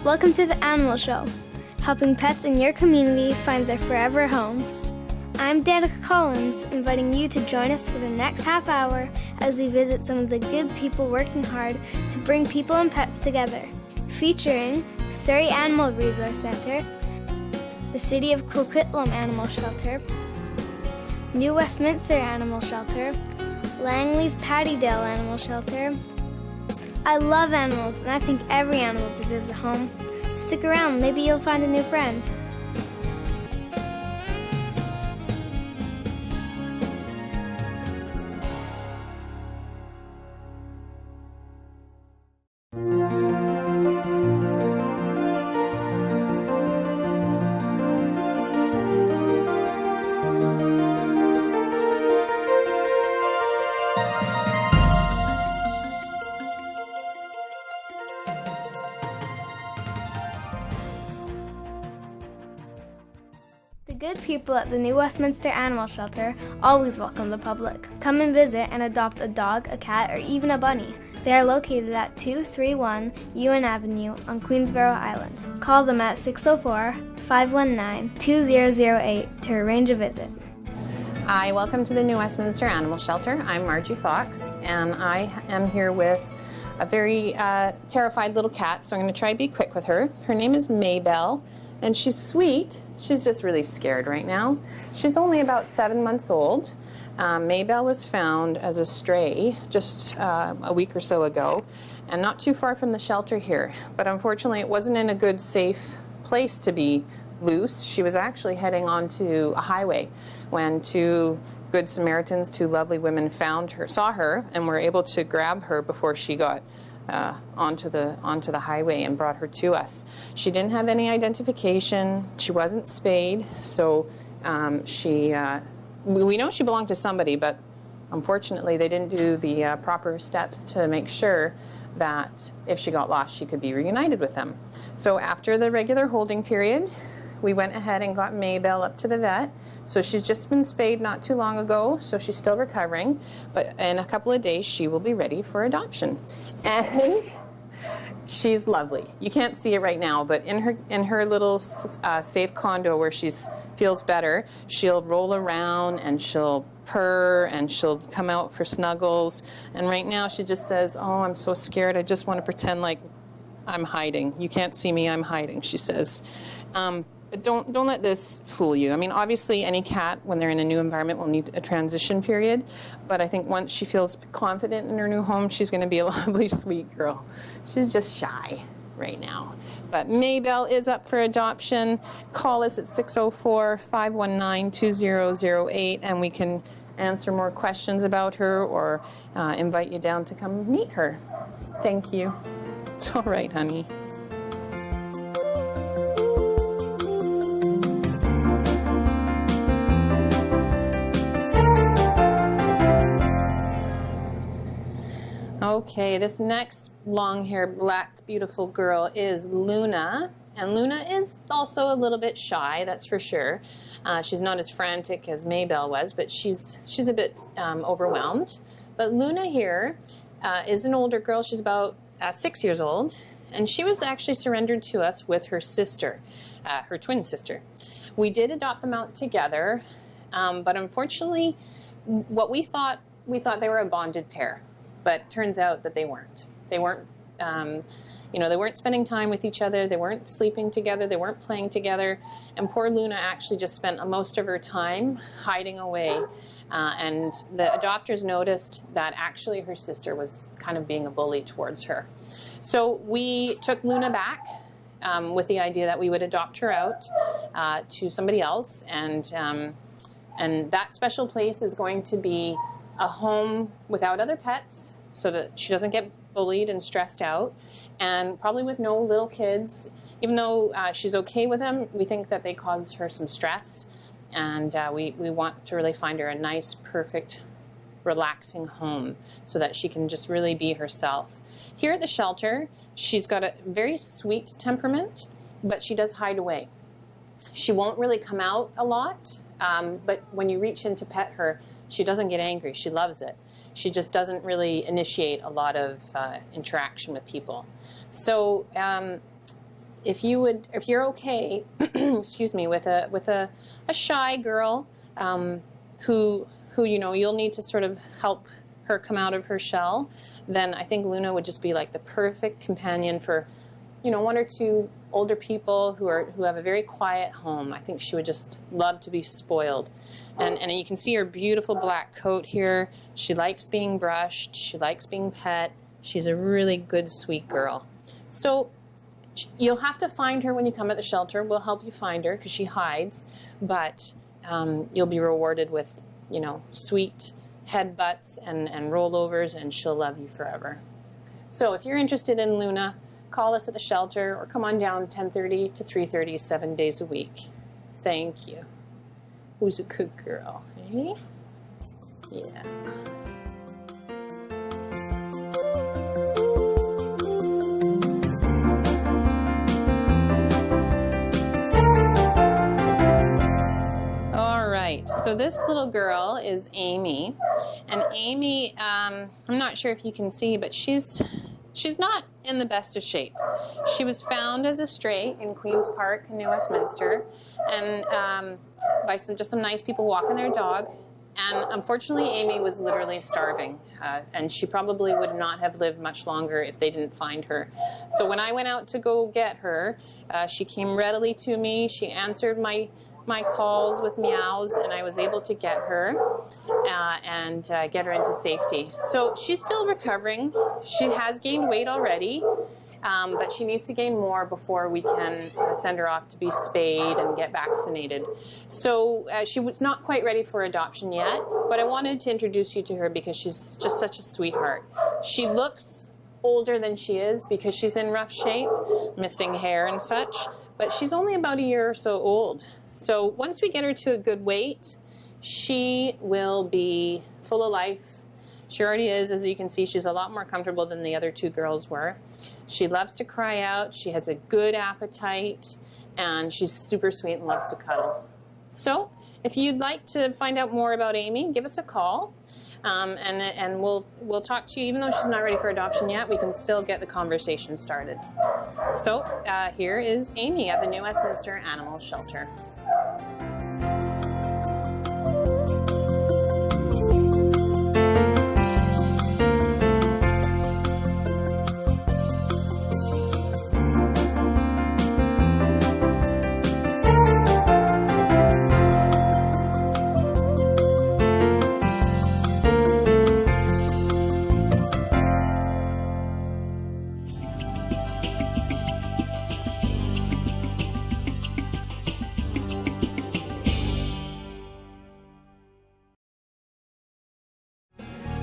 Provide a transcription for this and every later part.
Welcome to the Animal Show, helping pets in your community find their forever homes. I'm Danica Collins, inviting you to join us for the next half hour as we visit some of the good people working hard to bring people and pets together. Featuring Surrey Animal Resource Centre, the City of Coquitlam Animal Shelter, New Westminster Animal Shelter, Langley's Pattydale Animal Shelter. I love animals, and I think every animal deserves a home. Stick around, maybe you'll find a new friend. The good people at the New Westminster Animal Shelter always welcome the public. Come and visit and adopt a dog, a cat, or even a bunny. They are located at 231 Ewan Avenue on Queensborough Island. Call them at 604-519-2008 to arrange a visit. Hi, welcome to the New Westminster Animal Shelter. I'm Margie Fox, and I am here with a very terrified little cat, so I'm going to try to be quick with her. Her name is Maybelle, and she's sweet. She's just really scared right now. She's only about 7 months old. Maybelle was found as a stray just a week or so ago, and not too far from the shelter here. But unfortunately, it wasn't in a good, safe place to be loose. She was actually heading onto a highway when two Good Samaritans, two lovely women, saw her, and were able to grab her before she got onto the highway and brought her to us. She didn't have any identification. She wasn't spayed, so we know she belonged to somebody, but unfortunately they didn't do the proper steps to make sure that if she got lost, she could be reunited with them. So after the regular holding period, we went ahead and got Maybelle up to the vet. So she's just been spayed not too long ago, so she's still recovering. But in a couple of days, she will be ready for adoption. And she's lovely. You can't see it right now, but in her little safe condo where she feels better, she'll roll around and she'll purr and she'll come out for snuggles. And right now she just says, "Oh, I'm so scared. I just want to pretend like I'm hiding. You can't see me, I'm hiding," she says. But don't let this fool you. I mean, obviously any cat, when they're in a new environment, will need a transition period. But I think once she feels confident in her new home, she's going to be a lovely, sweet girl. She's just shy right now. But Maybelle is up for adoption. Call us at 604-519-2008, and we can answer more questions about her or invite you down to come meet her. Thank you. It's all right, honey. Okay, this next long-haired, black, beautiful girl is Luna. And Luna is also a little bit shy, that's for sure. She's not as frantic as Maybelle was, but she's a bit overwhelmed. But Luna here is an older girl. She's about 6 years old. And she was actually surrendered to us with her sister, her twin sister. We did adopt them out together, but unfortunately, we thought they were a bonded pair. But turns out that they weren't. They weren't, they weren't spending time with each other. They weren't sleeping together. They weren't playing together. And poor Luna actually just spent most of her time hiding away. And the adopters noticed that actually her sister was kind of being a bully towards her. So we took Luna back with the idea that we would adopt her out to somebody else. And that special place is going to be a home without other pets, so that she doesn't get bullied and stressed out, and probably with no little kids. Even though she's okay with them, we think that they cause her some stress, and we want to really find her a nice, perfect, relaxing home so that she can just really be herself. Here at the shelter, she's got a very sweet temperament, but she does hide away. She won't really come out a lot, but when you reach in to pet her, she doesn't get angry. She loves it. She just doesn't really initiate a lot of interaction with people. So if you're okay, excuse me, with a shy girl who you'll need to sort of help her come out of her shell, then I think Luna would just be like the perfect companion for, one or two older people who have a very quiet home. I think she would just love to be spoiled. And you can see her beautiful black coat here. She likes being brushed. She likes being pet. She's a really good, sweet girl. So you'll have to find her when you come at the shelter. We'll help you find her because she hides, but you'll be rewarded with, sweet headbutts and rollovers, and she'll love you forever. So if you're interested in Luna, call us at the shelter or come on down 10:30 to 3:30, 7 days a week. Thank you. Who's a good girl, eh? Yeah. So this little girl is Amy, and Amy, I'm not sure if you can see, but she's not in the best of shape. She was found as a stray in Queen's Park, New Westminster, and by some nice people walking their dog. And unfortunately, Amy was literally starving, and she probably would not have lived much longer if they didn't find her. So when I went out to go get her, she came readily to me. She answered my calls with meows, and I was able to get her and get her into safety. So she's still recovering. She has gained weight already, but she needs to gain more before we can send her off to be spayed and get vaccinated. So she was not quite ready for adoption yet, but I wanted to introduce you to her because she's just such a sweetheart. She looks older than she is because she's in rough shape, missing hair and such, but she's only about a year or so old. So once we get her to a good weight, she will be full of life. She already is, as you can see. She's a lot more comfortable than the other two girls were. She loves to cry out, she has a good appetite, and she's super sweet and loves to cuddle. So if you'd like to find out more about Amy, give us a call. And we'll talk to you. Even though she's not ready for adoption yet, we can still get the conversation started. So here is Amy at the New Westminster Animal Shelter.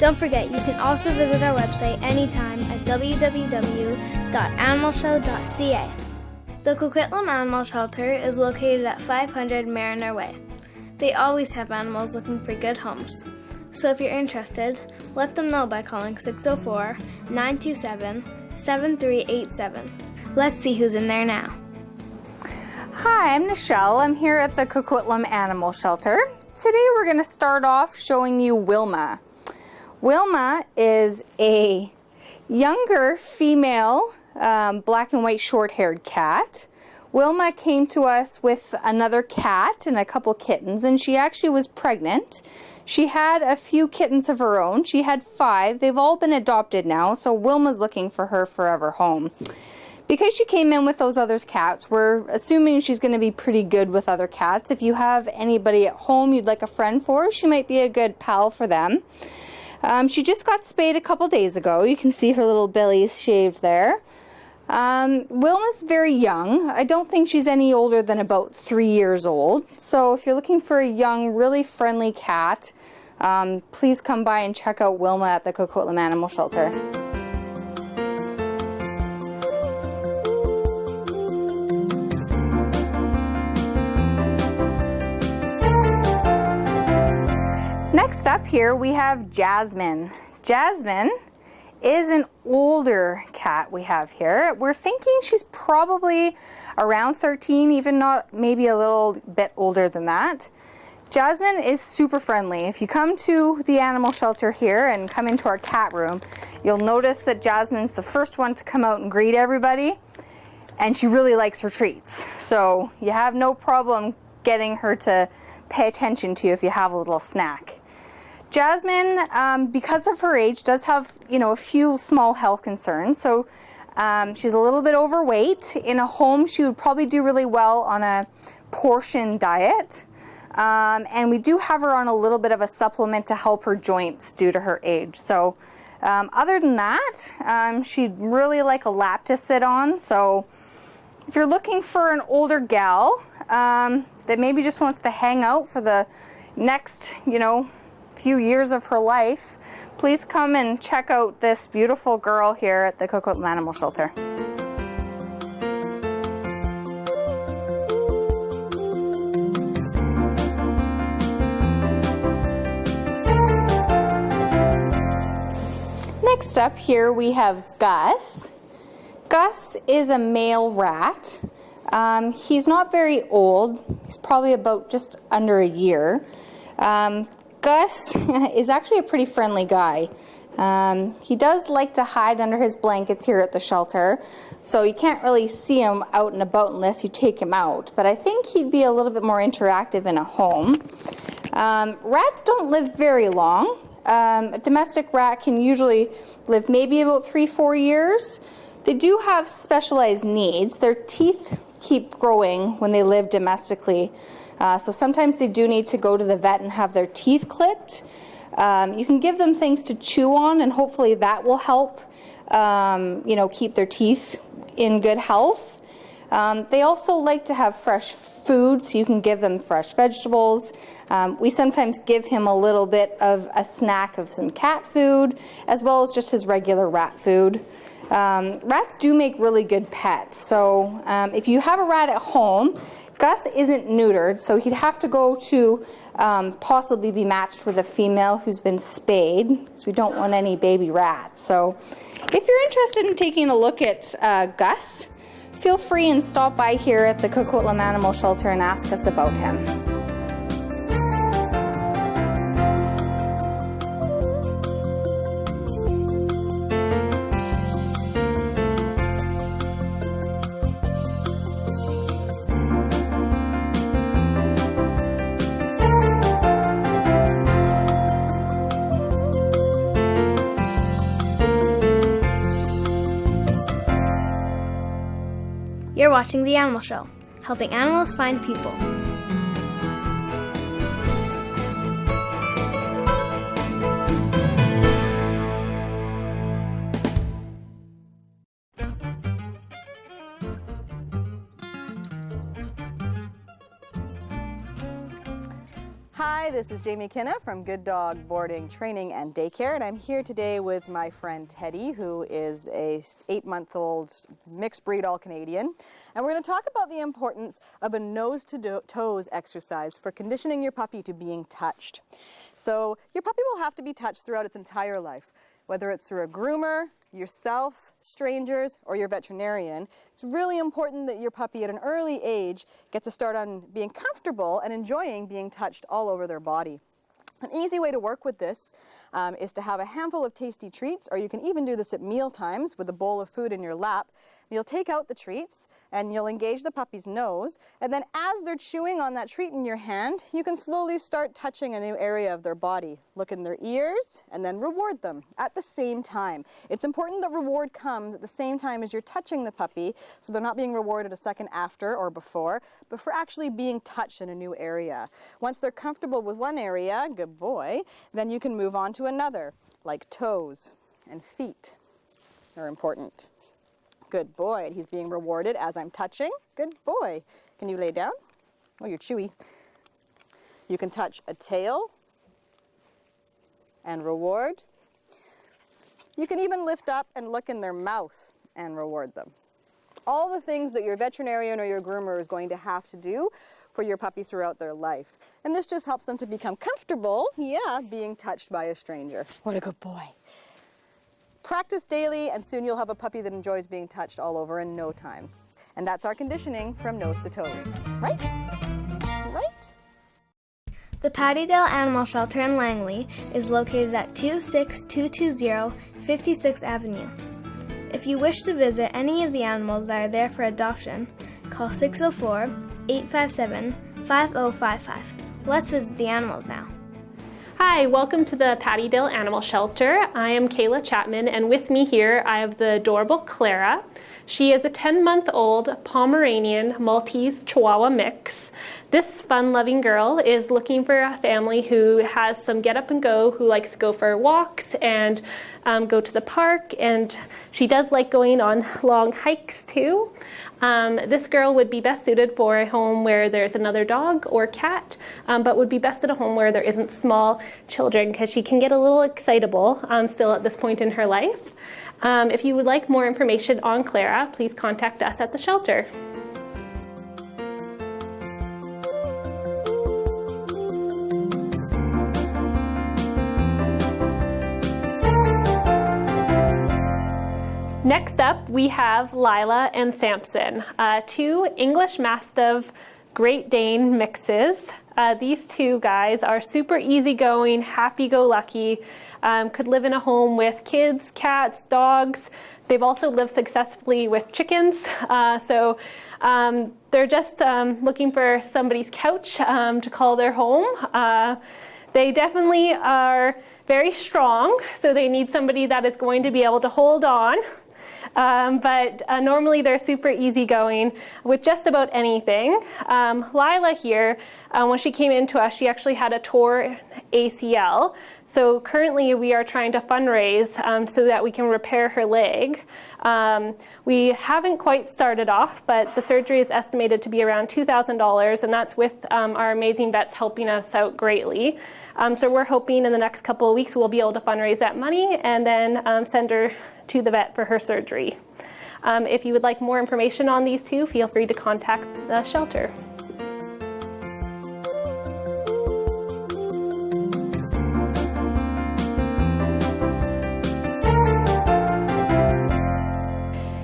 Don't forget, you can also visit our website anytime at www.animalshow.ca. The Coquitlam Animal Shelter is located at 500 Mariner Way. They always have animals looking for good homes. So if you're interested, let them know by calling 604-927-7387. Let's see who's in there now. Hi, I'm Nichelle. I'm here at the Coquitlam Animal Shelter. Today we're going to start off showing you Wilma. Wilma is a younger female black and white short-haired cat. Wilma came to us with another cat and a couple kittens, and she actually was pregnant. She had a few kittens of her own. She had 5. They've all been adopted now, so Wilma's looking for her forever home. Because she came in with those other cats, we're assuming she's going to be pretty good with other cats. If you have anybody at home you'd like a friend for, she might be a good pal for them. She just got spayed a couple days ago. You can see her little belly shaved there. Wilma's very young. I don't think she's any older than about 3 years old. So if you're looking for a young, really friendly cat, please come by and check out Wilma at the Coquitlam Animal Shelter. Next up here we have Jasmine. Jasmine is an older cat we have here. We're thinking she's probably around 13, even not maybe a little bit older than that. Jasmine is super friendly. If you come to the animal shelter here and come into our cat room, you'll notice that Jasmine's the first one to come out and greet everybody. and she really likes her treats. So you have no problem getting her to pay attention to you if you have a little snack. Jasmine, because of her age, does have, a few small health concerns. So she's a little bit overweight. In a home, she would probably do really well on a portion diet. And we do have her on a little bit of a supplement to help her joints due to her age. So other than that, she'd really like a lap to sit on. So if you're looking for an older gal that maybe just wants to hang out for the next, few years of her life, please come and check out this beautiful girl here at the Coquitlam Animal Shelter. Next up here we have Gus. Gus is a male rat. He's not very old. He's probably about just under a year. Gus is actually a pretty friendly guy. He does like to hide under his blankets here at the shelter, so you can't really see him out and about unless you take him out, but I think he'd be a little bit more interactive in a home. Rats don't live very long. A domestic rat can usually live maybe about 3-4 years. They do have specialized needs. Their teeth keep growing when they live domestically. So sometimes they do need to go to the vet and have their teeth clipped. You can give them things to chew on, and hopefully that will help, keep their teeth in good health. They also like to have fresh food, so you can give them fresh vegetables. We sometimes give him a little bit of a snack of some cat food, as well as just his regular rat food. Rats do make really good pets, so if you have a rat at home, Gus isn't neutered, so he'd have to go to possibly be matched with a female who's been spayed, because we don't want any baby rats. So if you're interested in taking a look at Gus, feel free and stop by here at the Coquitlam Animal Shelter and ask us about him. You're watching The Animal Show, helping animals find people. Hi, this is Jamie Kinna from Good Dog Boarding, Training and Daycare, and I'm here today with my friend Teddy, who is a 8-month-old mixed breed all-Canadian, and we're going to talk about the importance of a nose-to-toes exercise for conditioning your puppy to being touched. So your puppy will have to be touched throughout its entire life, whether it's through a groomer, yourself, strangers, or your veterinarian. It's really important that your puppy at an early age gets a start on being comfortable and enjoying being touched all over their body. An easy way to work with this is to have a handful of tasty treats, or you can even do this at meal times with a bowl of food in your lap. You'll take out the treats and you'll engage the puppy's nose, and then as they're chewing on that treat in your hand, you can slowly start touching a new area of their body. Look in their ears and then reward them at the same time. It's important that reward comes at the same time as you're touching the puppy, so they're not being rewarded a second after or before, but for actually being touched in a new area. Once they're comfortable with one area, good boy, then you can move on to another, like toes and feet are important. Good boy. He's being rewarded as I'm touching. Good boy. Can you lay down? Oh, you're chewy. You can touch a tail and reward. You can even lift up and look in their mouth and reward them. All the things that your veterinarian or your groomer is going to have to do for your puppy throughout their life. And this just helps them to become comfortable, being touched by a stranger. What a good boy. Practice daily, and soon you'll have a puppy that enjoys being touched all over in no time. And that's our conditioning from nose to toes. Right? Right? The Pattydale Animal Shelter in Langley is located at 26220 56th Avenue. If you wish to visit any of the animals that are there for adoption, call 604-857-5055. Let's visit the animals now. Hi, welcome to the Pattydale Animal Shelter. I am Kayla Chapman, and with me here I have the adorable Clara. She is a 10-month-old Pomeranian Maltese Chihuahua mix. This fun-loving girl is looking for a family who has some get up and go, who likes to go for walks and go to the park, and she does like going on long hikes too. This girl would be best suited for a home where there's another dog or cat, but would be best at a home where there isn't small children, because she can get a little excitable still at this point in her life. If you would like more information on Clara, please contact us at the shelter. Next up, we have Lila and Samson, two English Mastiff Great Dane mixes. These two guys are super easygoing, happy-go-lucky, could live in a home with kids, cats, dogs. They've also lived successfully with chickens, so they're just looking for somebody's couch to call their home. They definitely are very strong, so they need somebody that is going to be able to hold on. But normally they're super easygoing with just about anything. Lila here, when she came into us, she actually had a torn ACL. So currently we are trying to fundraise so that we can repair her leg. We haven't quite started off, but the surgery is estimated to be around $2,000, and that's with our amazing vets helping us out greatly. So we're hoping in the next couple of weeks we'll be able to fundraise that money and then send her to the vet for her surgery. If you would like more information on these two, feel free to contact the shelter.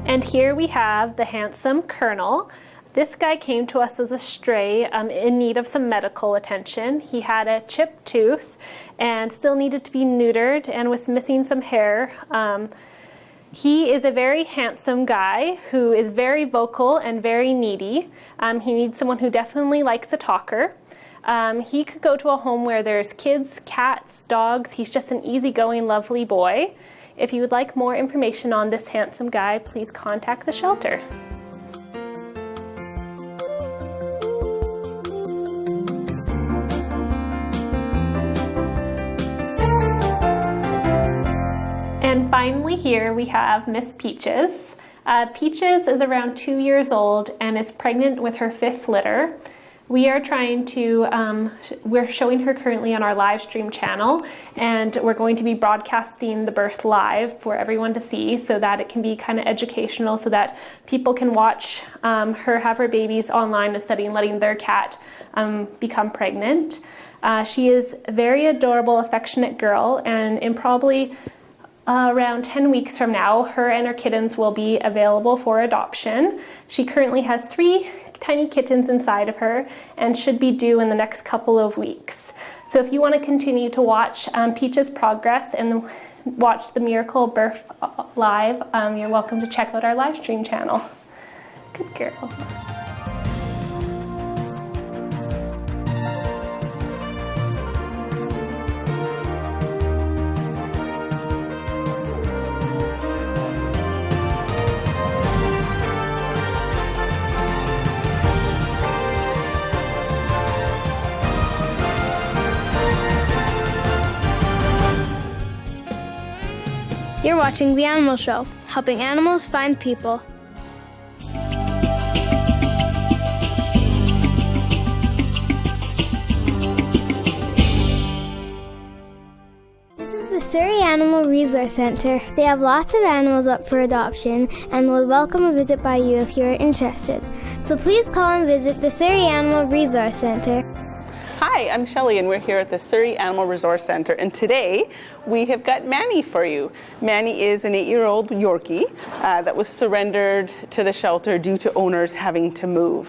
And here we have the handsome Colonel. This guy came to us as a stray in need of some medical attention. He had a chipped tooth and still needed to be neutered and was missing some hair. He is a very handsome guy who is very vocal and very needy. He needs someone who definitely likes a talker. He could go to a home where there's kids, cats, dogs. He's just an easygoing, lovely boy. If you would like more information on this handsome guy, please contact the shelter. And finally here we have Miss Peaches. Peaches is around 2 years old and is pregnant with her 5th litter. We are trying to, we're showing her currently on our live stream channel, and we're going to be broadcasting the birth live for everyone to see so that it can be kind of educational, so that people can watch her have her babies online instead of letting their cat become pregnant. She is a very adorable, affectionate girl, and in probably around 10 weeks from now, her and her kittens will be available for adoption. She currently has 3 tiny kittens inside of her and should be due in the next couple of weeks. So if you want to continue to watch Peach's progress and watch the Miracle Birth live, you're welcome to check out our live stream channel. Good girl. You're watching The Animal Show, helping animals find people. This is the Surrey Animal Resource Center. They have lots of animals up for adoption and will welcome a visit by you if you're interested. So please call and visit the Surrey Animal Resource Center. Hi, I'm Shelley, and we're here at the Surrey Animal Resource Center, and today we have got Manny for you. Manny is an 8-year-old Yorkie that was surrendered to the shelter due to owners having to move.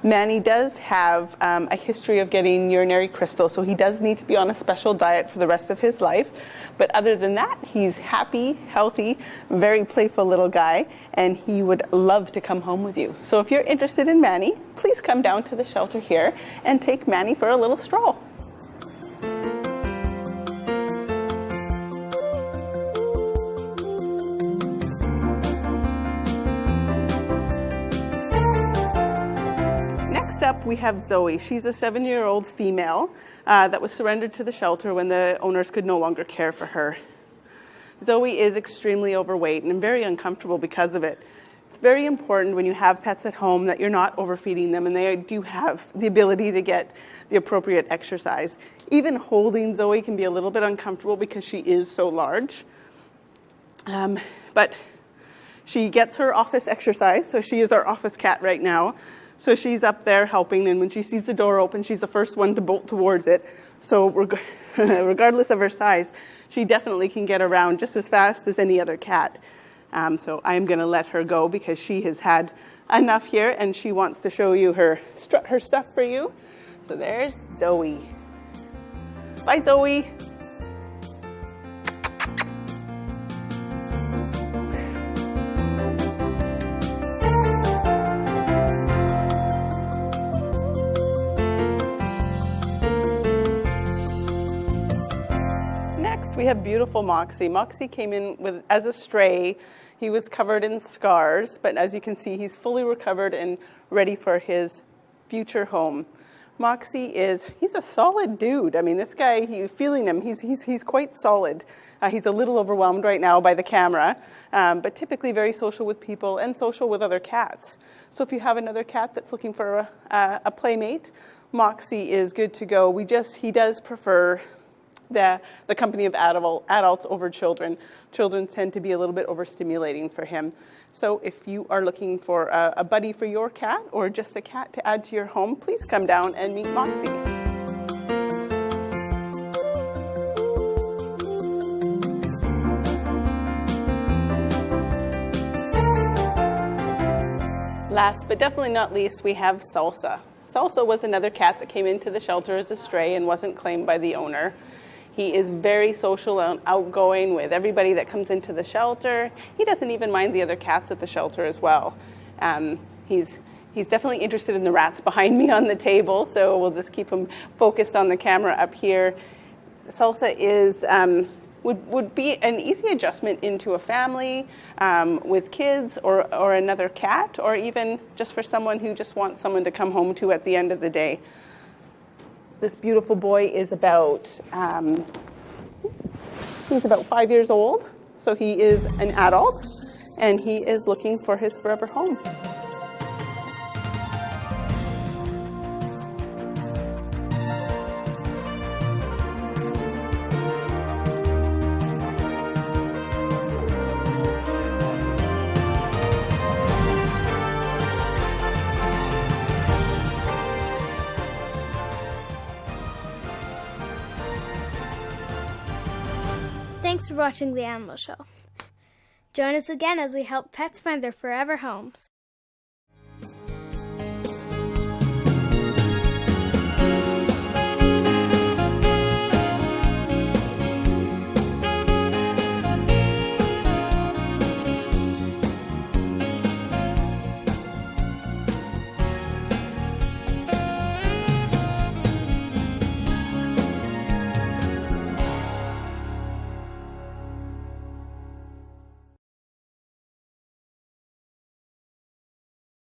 Manny does have a history of getting urinary crystals, so he does need to be on a special diet for the rest of his life. But other than that, he's happy, healthy, very playful little guy, and he would love to come home with you. So if you're interested in Manny, please come down to the shelter here and take Manny for a little stroll. Next up, we have Zoe. She's a 7-year-old female that was surrendered to the shelter when the owners could no longer care for her. Zoe is extremely overweight and very uncomfortable because of it. It's very important when you have pets at home that you're not overfeeding them and they do have the ability to get the appropriate exercise. Even holding Zoe can be a little bit uncomfortable because she is so large. But she gets her office exercise, so she is our office cat right now. So she's up there helping, and when she sees the door open, she's the first one to bolt towards it. So regardless of her size, she definitely can get around just as fast as any other cat. So I'm going to let her go because she has had enough here, and she wants to show you her stuff for you. So there's Zoe. Bye, Zoe. We have beautiful Moxie. Moxie came in as a stray. He was covered in scars, but as you can see, he's fully recovered and ready for his future home. Moxie he's a solid dude. I mean, this guy, feeling him, he's quite solid. He's a little overwhelmed right now by the camera, but typically very social with people and social with other cats. So if you have another cat that's looking for a playmate, Moxie is good to go. He does prefer the company of adults over children. Children tend to be a little bit overstimulating for him. So if you are looking for a buddy for your cat or just a cat to add to your home, please come down and meet Moxie. Last but definitely not least, we have Salsa. Salsa was another cat that came into the shelter as a stray and wasn't claimed by the owner. He is very social and outgoing with everybody that comes into the shelter. He doesn't even mind the other cats at the shelter as well. He's definitely interested in the rats behind me on the table, so we'll just keep him focused on the camera up here. Salsa would be an easy adjustment into a family with kids or another cat, or even just for someone who just wants someone to come home to at the end of the day. This beautiful boy is he's about 5 years old, so he is an adult, and he is looking for his forever home. Thanks for watching The Animal Show. Join us again as we help pets find their forever homes.